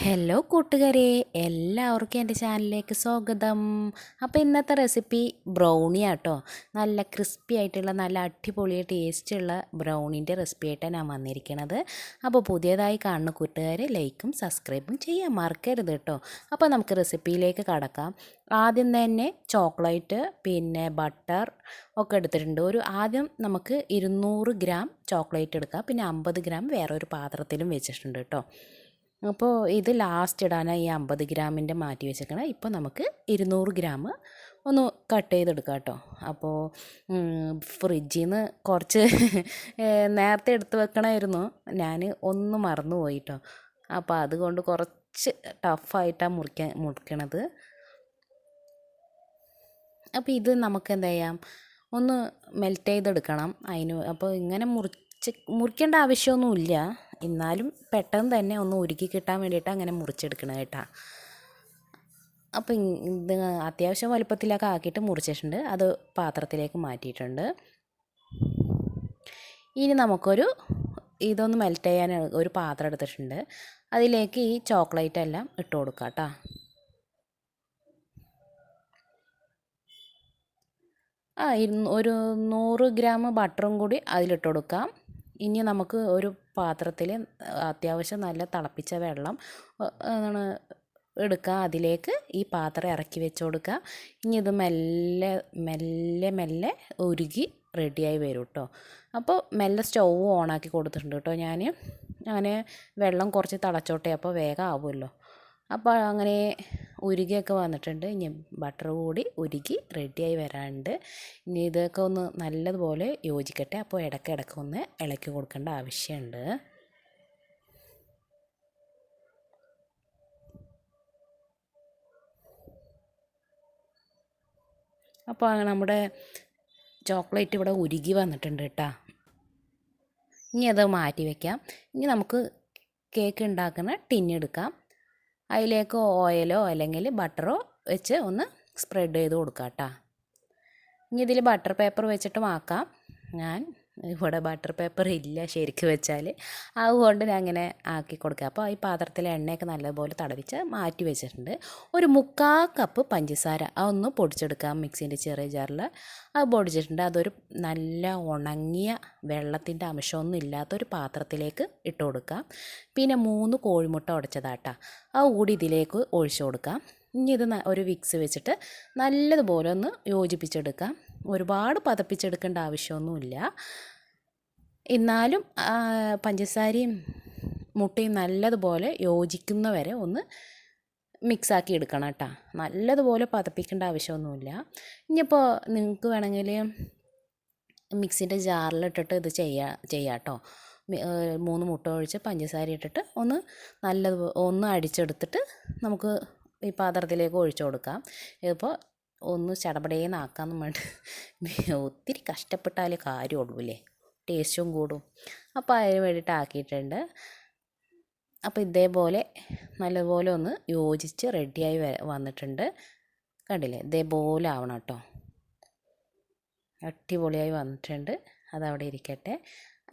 Hello കൂട്ടുകാരെ, എല്ലാവർക്കും എൻ്റെ ചാനലിലേക്ക് സ്വാഗതം. അപ്പോൾ ഇന്നത്തെ റെസിപ്പി ബ്രൗണി ആട്ടോ. നല്ല ക്രിസ്പി ആയിട്ടുള്ള നല്ല അടിപൊളി ടേസ്റ്റുള്ള ബ്രൗണീൻ്റെ റെസിപ്പി ആയിട്ടാണ് ഞാൻ വന്നിരിക്കുന്നത്. അപ്പോൾ പുതിയതായി കാണുന്ന കൂട്ടുകാർ ലൈക്കും സബ്സ്ക്രൈബും ചെയ്യാൻ മറക്കരുത് കേട്ടോ. അപ്പോൾ നമുക്ക് റെസിപ്പിയിലേക്ക് കടക്കാം. ആദ്യം തന്നെ ചോക്ലേറ്റ് പിന്നെ ബട്ടർ ഒക്കെ എടുത്തിട്ടുണ്ട്. ആദ്യം നമുക്ക് 200 ഗ്രാം ചോക്ലേറ്റ് എടുക്കാം. പിന്നെ 50 ഗ്രാം വേറൊരു പാത്രത്തിലും വെച്ചിട്ടുണ്ട് കേട്ടോ. അപ്പോൾ ഇത് ലാസ്റ്റ് ഇടാനാണ് ഈ 50 ഗ്രാമിൻ്റെ മാറ്റി വെച്ചേക്കണം. ഇപ്പോൾ നമുക്ക് 200 ഗ്രാം ഒന്ന് കട്ട് ചെയ്തെടുക്കാം കേട്ടോ. അപ്പോൾ ഫ്രിഡ്ജിൽ നിന്ന് കുറച്ച് നേരത്തെ എടുത്ത് വെക്കണമായിരുന്നു, ഞാൻ ഒന്ന് മറന്നുപോയി കേട്ടോ. അപ്പോൾ അതുകൊണ്ട് കുറച്ച് ടഫായിട്ടാണ് മുറിക്കണത്. അപ്പോൾ ഇത് നമുക്ക് എന്താ ചെയ്യാം, ഒന്ന് മെൽറ്റ് ചെയ്തെടുക്കണം. അപ്പോൾ ഇങ്ങനെ മുറിക്കേണ്ട ആവശ്യമൊന്നുമില്ല, എന്നാലും പെട്ടെന്ന് തന്നെ ഒന്ന് ഉരുക്കി കിട്ടാൻ വേണ്ടിയിട്ട് അങ്ങനെ മുറിച്ചെടുക്കണം കേട്ടോ. അപ്പോൾ ഇത് അത്യാവശ്യം വലുപ്പത്തിലൊക്കെ ആക്കിയിട്ട് മുറിച്ചിട്ടുണ്ട്. അത് പാത്രത്തിലേക്ക് മാറ്റിയിട്ടുണ്ട്. ഇനി നമുക്കൊരു ഇതൊന്ന് മെൽറ്റ് ചെയ്യാൻ ഒരു പാത്രം എടുത്തിട്ടുണ്ട്. അതിലേക്ക് ഈ ചോക്ലേറ്റ് എല്ലാം ഇട്ട് കൊടുക്കാം കേട്ടോ. ഒരു 100 ഗ്രാം ബട്ടറും കൂടി അതിലിട്ട് കൊടുക്കാം. ഇനി നമുക്ക് ഒരു പാത്രത്തിൽ അത്യാവശ്യം നല്ല തിളപ്പിച്ച വെള്ളം എടുക്കുക. അതിലേക്ക് ഈ പാത്രം ഇറക്കി വെച്ച് കൊടുക്കുക. ഇനി ഇത് മെല്ലെ മെല്ലെ മെല്ലെ ഉരുകി റെഡിയായി വരും കേട്ടോ. അപ്പോൾ മെല്ലെ സ്റ്റൗ ഓണാക്കി കൊടുത്തിട്ടുണ്ട് കേട്ടോ ഞാൻ. അങ്ങനെ വെള്ളം കുറച്ച് തിളച്ചോട്ടെ, അപ്പോൾ വേഗം ആവുമല്ലോ. അപ്പോൾ അങ്ങനെ ഉരുകിയൊക്കെ വന്നിട്ടുണ്ട്. ഇനി ബട്ടർ കൂടി ഉരുകി റെഡിയായി വരാനുണ്ട്. ഇനി ഇതൊക്കെ ഒന്ന് നല്ലതുപോലെ യോജിക്കട്ടെ. അപ്പോൾ ഇടയ്ക്കിടയ്ക്ക് ഒന്ന് ഇളക്കി കൊടുക്കേണ്ട ആവശ്യമുണ്ട്. അപ്പോൾ നമ്മുടെ ചോക്ലേറ്റ് ഇവിടെ ഉരുകി വന്നിട്ടുണ്ട് കേട്ടോ. ഇനി അത് മാറ്റി വയ്ക്കാം. ഇനി നമുക്ക് കേക്ക് ഉണ്ടാക്കുന്ന ടിന്നെടുക്കാം. അതിലേക്ക് ഓയിലോ അല്ലെങ്കിൽ ബട്ടറോ വെച്ച് ഒന്ന് സ്പ്രെഡ് ചെയ്ത് കൊടുക്കാം കേട്ടോ. ഇനി ഇതിൽ ബട്ടർ പേപ്പർ വെച്ചിട്ട് ആക്കാം. ഞാൻ ഇവിടെ ബട്ടർ പേപ്പർ ഇല്ല ശരിക്കും വെച്ചാൽ, അതുകൊണ്ട് ഞാൻ അങ്ങനെ ആക്കി കൊടുക്കുക. അപ്പോൾ ഈ പാത്രത്തിലെ എണ്ണയൊക്കെ നല്ലപോലെ തടവിച്ച് മാറ്റി വെച്ചിട്ടുണ്ട്. ഒരു 3/4 കപ്പ് പഞ്ചസാര അതൊന്ന് പൊടിച്ചെടുക്കാം മിക്സിൻ്റെ ചെറിയ ജാറിൽ. അത് പൊടിച്ചിട്ടുണ്ട്. അതൊരു നല്ല ഉണങ്ങിയ വെള്ളത്തിൻ്റെ അംശമൊന്നും ഇല്ലാത്തൊരു പാത്രത്തിലേക്ക് ഇട്ട് കൊടുക്കാം. പിന്നെ 3 കോഴിമുട്ട ഉടച്ചതാട്ടാ, അത് കൂടി ഇതിലേക്ക് ഒഴിച്ചു കൊടുക്കാം. ഇനി ഇത് ഒരു വിക്സ് വെച്ചിട്ട് നല്ലതുപോലെ ഒന്ന് യോജിപ്പിച്ചെടുക്കാം. ഒരുപാട് പതപ്പിച്ചെടുക്കേണ്ട ആവശ്യമൊന്നുമില്ല. എന്നാലും പഞ്ചസാരയും മുട്ടയും നല്ലതുപോലെ യോജിക്കുന്നവരെ ഒന്ന് മിക്സാക്കി എടുക്കണം കേട്ടോ. നല്ലതുപോലെ പതപ്പിക്കേണ്ട ആവശ്യമൊന്നുമില്ല. ഇനിയിപ്പോൾ നിങ്ങൾക്ക് വേണമെങ്കിൽ മിക്സിൻ്റെ ജാറിലിട്ടിട്ട് ഇത് ചെയ്യാം കേട്ടോ. 3 മുട്ട ഒഴിച്ച് പഞ്ചസാര ഇട്ടിട്ട് ഒന്ന് അടിച്ചെടുത്തിട്ട് നമുക്ക് ഈ പാത്രത്തിലേക്ക് ഒഴിച്ചു കൊടുക്കാം. ഇതിപ്പോൾ ഒന്ന് ചടപടേന്നാക്കാമെന്ന് വേണ്ടി ഒത്തിരി കഷ്ടപ്പെട്ടാലേ കാര്യമുള്ളൂ അല്ലേ, ടേസ്റ്റും കൂടും. അപ്പോൾ അതിന് വേണ്ടിയിട്ട് ആക്കിയിട്ടുണ്ട്. അപ്പോൾ ഇതേപോലെ നല്ലപോലെ ഒന്ന് യോജിച്ച് റെഡിയായി വന്നിട്ടുണ്ട്. കണ്ടില്ലേ, ഇതേപോലെ ആവണം കേട്ടോ. അടിപൊളിയായി വന്നിട്ടുണ്ട്. അതവിടെ ഇരിക്കട്ടെ.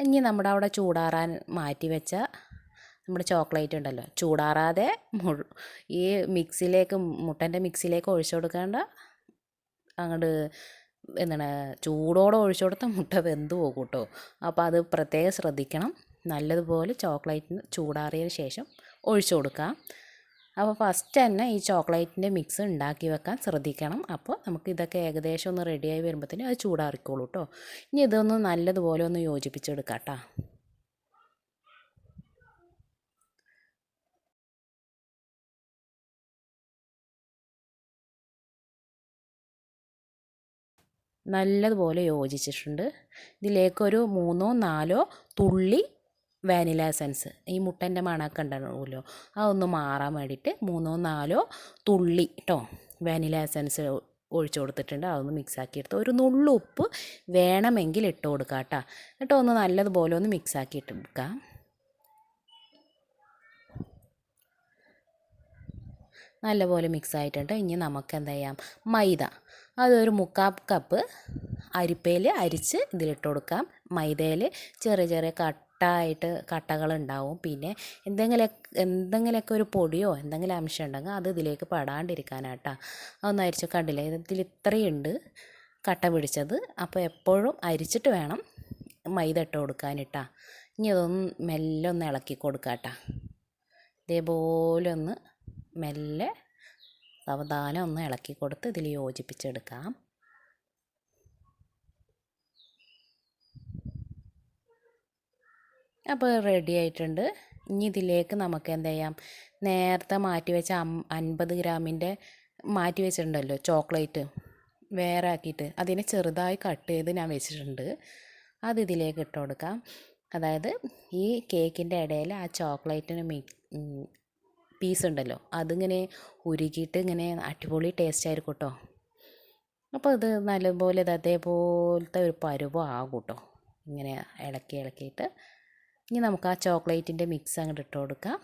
ഇനി നമ്മുടെ അവിടെ ചൂടാറാൻ മാറ്റി വെച്ച നമ്മുടെ ചോക്ലേറ്റ് ഉണ്ടല്ലോ, ചൂടാറാതെ ഈ മുട്ടൻ്റെ മിക്സിയിലേക്ക് ഒഴിച്ചു കൊടുക്കേണ്ട. അങ്ങോട്ട് ചൂടോടെ ഒഴിച്ചു കൊടുത്താൽ മുട്ട വെന്ത് പോകും കേട്ടോ. അപ്പോൾ അത് പ്രത്യേകം ശ്രദ്ധിക്കണം. നല്ലതുപോലെ ചോക്ലേറ്റിന് ചൂടാറിയതിന് ശേഷം ഒഴിച്ചു കൊടുക്കാം. അപ്പോൾ ഫസ്റ്റ് തന്നെ ഈ ചോക്ലേറ്റിൻ്റെ മിക്സ് ഉണ്ടാക്കി വെക്കാൻ ശ്രദ്ധിക്കണം. അപ്പോൾ നമുക്ക് ഇതൊക്കെ ഏകദേശം ഒന്ന് റെഡിയായി വരുമ്പോഴത്തേനും അത് ചൂടാറിക്കോളൂ കേട്ടോ. ഇനി ഇതൊന്ന് നല്ലതുപോലെ ഒന്ന് യോജിപ്പിച്ചെടുക്കാം കേട്ടോ. നല്ലതുപോലെ യോജിച്ചിട്ടുണ്ട്. ഇതിലേക്കൊരു 3-4 തുള്ളി വാനില എസൻസ്, ഈ മുട്ടൻ്റെ മണമൊക്കെ ഉണ്ടാവുമല്ലോ, അതൊന്ന് മാറാൻ വേണ്ടിയിട്ട് 3-4 തുള്ളി കേട്ടോ വാനില എസൻസ് ഒഴിച്ചു കൊടുത്തിട്ടുണ്ട്. അതൊന്ന് മിക്സാക്കി എടുത്ത് ഒരു നുള്ളുപ്പ് വേണമെങ്കിൽ ഇട്ട് കൊടുക്കാം കേട്ടോ. എന്നിട്ട് ഒന്ന് നല്ലതുപോലെ ഒന്ന് മിക്സാക്കി ഇട്ടെടുക്കാം. നല്ലപോലെ മിക്സ് ആയിട്ടുണ്ട്. ഇനി നമുക്ക് എന്താ ചെയ്യാം, മൈദ അതൊരു 3/4 കപ്പ് അരിപ്പയിൽ അരിച്ച് ഇതിലിട്ട് കൊടുക്കാം. മൈദയിൽ ചെറിയ ചെറിയ കട്ട കട്ടകളുണ്ടാവും. പിന്നെ എന്തെങ്കിലുമൊക്കെ ഒരു പൊടിയോ എന്തെങ്കിലും അംശം ഉണ്ടെങ്കിൽ അത് ഇതിലേക്ക് പെടാണ്ടിരിക്കാനാട്ടാ. അതൊന്ന് അരിച്ച് കണ്ടില്ലേ, ഇതിൽ ഇത്രയുണ്ട് കട്ട പിടിച്ചത്. അപ്പോൾ എപ്പോഴും അരിച്ചിട്ട് വേണം മൈദ ഇട്ട് കൊടുക്കാനിട്ടാ. ഇനി അതൊന്ന് മെല്ലെ ഒന്ന് ഇളക്കി കൊടുക്കാട്ടാ. ഇതേപോലെ ഒന്ന് മെല്ലെ സാവധാനം ഒന്ന് ഇളക്കി കൊടുത്ത് ഇതിൽ യോജിപ്പിച്ചെടുക്കാം. അപ്പോൾ റെഡി ആയിട്ടുണ്ട്. ഇനി ഇതിലേക്ക് നമുക്ക് എന്ത് ചെയ്യാം, നേരത്തെ മാറ്റി വെച്ച 50 ഗ്രാമിൻ്റെ മാറ്റി വെച്ചിട്ടുണ്ടല്ലോ ചോക്ലേറ്റ്, വേറെ ആക്കിയിട്ട് അതിനെ ചെറുതായി കട്ട് ചെയ്ത് ഞാൻ വെച്ചിട്ടുണ്ട്. അത് ഇതിലേക്ക് ഇട്ട് കൊടുക്കാം. അതായത് ഈ കേക്കിൻ്റെ ഇടയിൽ ആ ചോക്ലേറ്റിന് പീസ് ഉണ്ടല്ലോ, അതിങ്ങനെ ഉരുകിയിട്ട് ഇങ്ങനെ അടിപൊളി ടേസ്റ്റ് ആയിരിക്കും കേട്ടോ. അപ്പോൾ ഇത് നല്ലപോലെ അതേപോലത്തെ ഒരു പരുവം ആകും കേട്ടോ. ഇങ്ങനെ ഇളക്കിയിട്ട് ഇനി നമുക്ക് ആ ചോക്ലേറ്റിൻ്റെ മിക്സ് അങ്ങോട്ട് ഇട്ട് കൊടുക്കാം.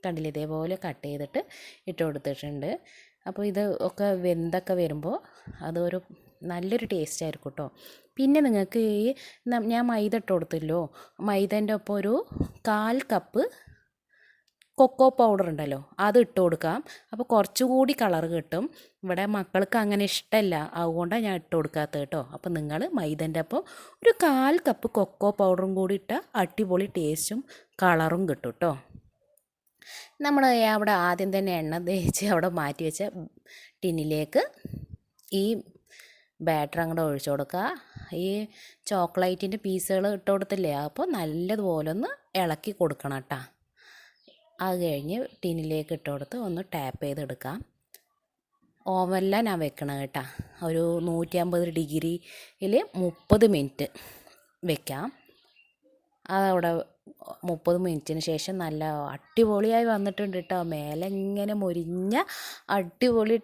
കണ്ടില്ല, ഇതേപോലെ കട്ട് ചെയ്തിട്ട് ഇട്ട് കൊടുത്തിട്ടുണ്ട്. അപ്പോൾ ഇത് ഒക്കെ വെന്തൊക്കെ വരുമ്പോൾ അതൊരു നല്ലൊരു ടേസ്റ്റ് ആയിരിക്കും കേട്ടോ. പിന്നെ നിങ്ങൾക്ക് ഈ ഞാൻ മൈദ ഇട്ട് കൊടുത്തല്ലോ, മൈദേൻ്റെ ഒപ്പം ഒരു 1/4 കപ്പ് കൊക്കോ പൗഡർ ഉണ്ടല്ലോ, അത് ഇട്ട് കൊടുക്കാം. അപ്പോൾ കുറച്ചുകൂടി കളർ കിട്ടും. ഇവിടെ മക്കൾക്ക് അങ്ങനെ ഇഷ്ടമല്ല, അതുകൊണ്ടാണ് ഞാൻ ഇട്ട് കൊടുക്കാത്തത് കേട്ടോ. അപ്പോൾ നിങ്ങൾ മൈദേൻ്റെ ഒപ്പം ഒരു 1/4 കപ്പ് കൊക്കോ പൗഡറും കൂടി ഇട്ടാൽ അടിപൊളി ടേസ്റ്റും കളറും കിട്ടും കേട്ടോ. നമ്മൾ അവിടെ ആദ്യം തന്നെ എണ്ണ തേച്ച് അവിടെ മാറ്റി വെച്ച ടിന്നിലേക്ക് ഈ ബാറ്റർ അങ്ങോട്ട് ഒഴിച്ചു കൊടുക്കുക. ഈ ചോക്ലേറ്റിൻ്റെ പീസുകൾ ഇട്ട് കൊടുത്തില്ലേ, അപ്പോൾ നല്ലതുപോലെ ഒന്ന് ഇളക്കി കൊടുക്കണം കേട്ടോ. അത് കഴിഞ്ഞ് ടിന്നിലേക്ക് ഇട്ട് കൊടുത്ത് ഒന്ന് ടാപ്പ് ചെയ്തെടുക്കാം. ഓവനിലാണ് ഞാൻ വെക്കണം കേട്ടോ. ഒരു 150 ഡിഗ്രിയിൽ 30 മിനിറ്റ് വെക്കാം. അതവിടെ 30 മിനിറ്റിന് ശേഷം നല്ല അടിപൊളിയായി വന്നിട്ടുണ്ട് കേട്ടോ. മേലെ ഇങ്ങനെ മൊരിഞ്ഞ അടിപൊളി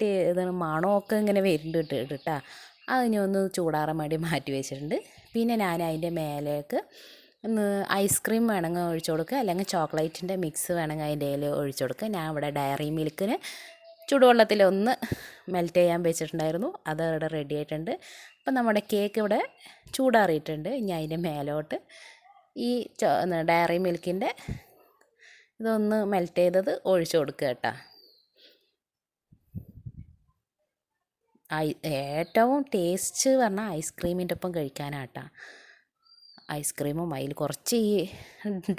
മണമൊക്കെ ഇങ്ങനെ വരുന്നുണ്ട് കേട്ടോ. അതിനെ ഒന്ന് ചൂടാറാൻ വേണ്ടി മാറ്റി വെച്ചിട്ടുണ്ട്. പിന്നെ ഞാൻ അതിൻ്റെ മേലേക്ക് ഐസ്ക്രീം വേണമെങ്കിൽ ഒഴിച്ചു കൊടുക്കുക, അല്ലെങ്കിൽ ചോക്ലേറ്റിൻ്റെ മിക്സ് വേണമെങ്കിൽ അതിൻ്റെ ഇടയിൽ ഒഴിച്ചു കൊടുക്കുക. ഞാൻ ഇവിടെ ഡയറി മിൽക്കിന് ചൂടുവെള്ളത്തിൽ ഒന്ന് മെൽറ്റ് ചെയ്യാൻ വെച്ചിട്ടുണ്ടായിരുന്നു, അത് ഇവിടെ റെഡി ആയിട്ടുണ്ട്. അപ്പം നമ്മുടെ കേക്ക് ഇവിടെ ചൂടാറിയിട്ടുണ്ട്. ഇനി അതിൻ്റെ മേലോട്ട് ഈ ഡയറി മിൽക്കിൻ്റെ ഇതൊന്ന് മെൽറ്റ് ചെയ്തത് ഒഴിച്ചു കൊടുക്കുക കേട്ടോ. ഏറ്റവും ടേസ്റ്റ് പറഞ്ഞാൽ ഐസ്ക്രീമിൻ്റെ ഒപ്പം കഴിക്കാനാട്ടാ. ഐസ്ക്രീമും അതിൽ കുറച്ച് ഈ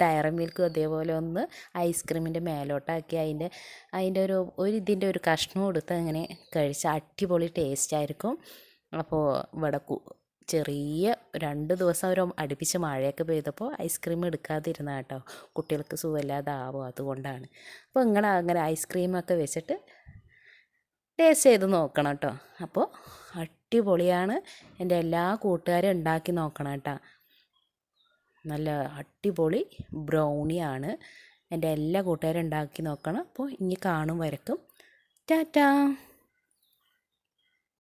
ഡയറി മിൽക്കും അതേപോലെ ഒന്ന് ഐസ്ക്രീമിൻ്റെ മേലോട്ടാക്കി അതിൻ്റെ ഇതിൻ്റെ ഒരു കഷ്ണം കൊടുത്ത് അങ്ങനെ കഴിച്ചാൽ അടിപൊളി ടേസ്റ്റ് ആയിരിക്കും. അപ്പോൾ ഇവിടെ ചെറിയ 2 ദിവസം ഒരു അടുപ്പിച്ച് മഴയൊക്കെ പെയ്തപ്പോൾ ഐസ്ക്രീം എടുക്കാതിരുന്ന കേട്ടോ. കുട്ടികൾക്ക് സുഖമില്ലാതാവും, അതുകൊണ്ടാണ്. അപ്പോൾ നിങ്ങൾ അങ്ങനെ ഐസ്ക്രീമൊക്കെ വെച്ചിട്ട് ടേസ്റ്റ് ചെയ്ത് നോക്കണം കേട്ടോ. അപ്പോൾ അടിപൊളിയാണ്. എൻ്റെ എല്ലാ കൂട്ടുകാരും ഉണ്ടാക്കി നോക്കണം കേട്ടോ. നല്ല അടിപൊളി ബ്രൗണിയാണ്. എൻ്റെ എല്ലാ കൂട്ടുകാരും ഉണ്ടാക്കി നോക്കണം. അപ്പോൾ ഇനി കാണും വരക്കും. ടാറ്റാ.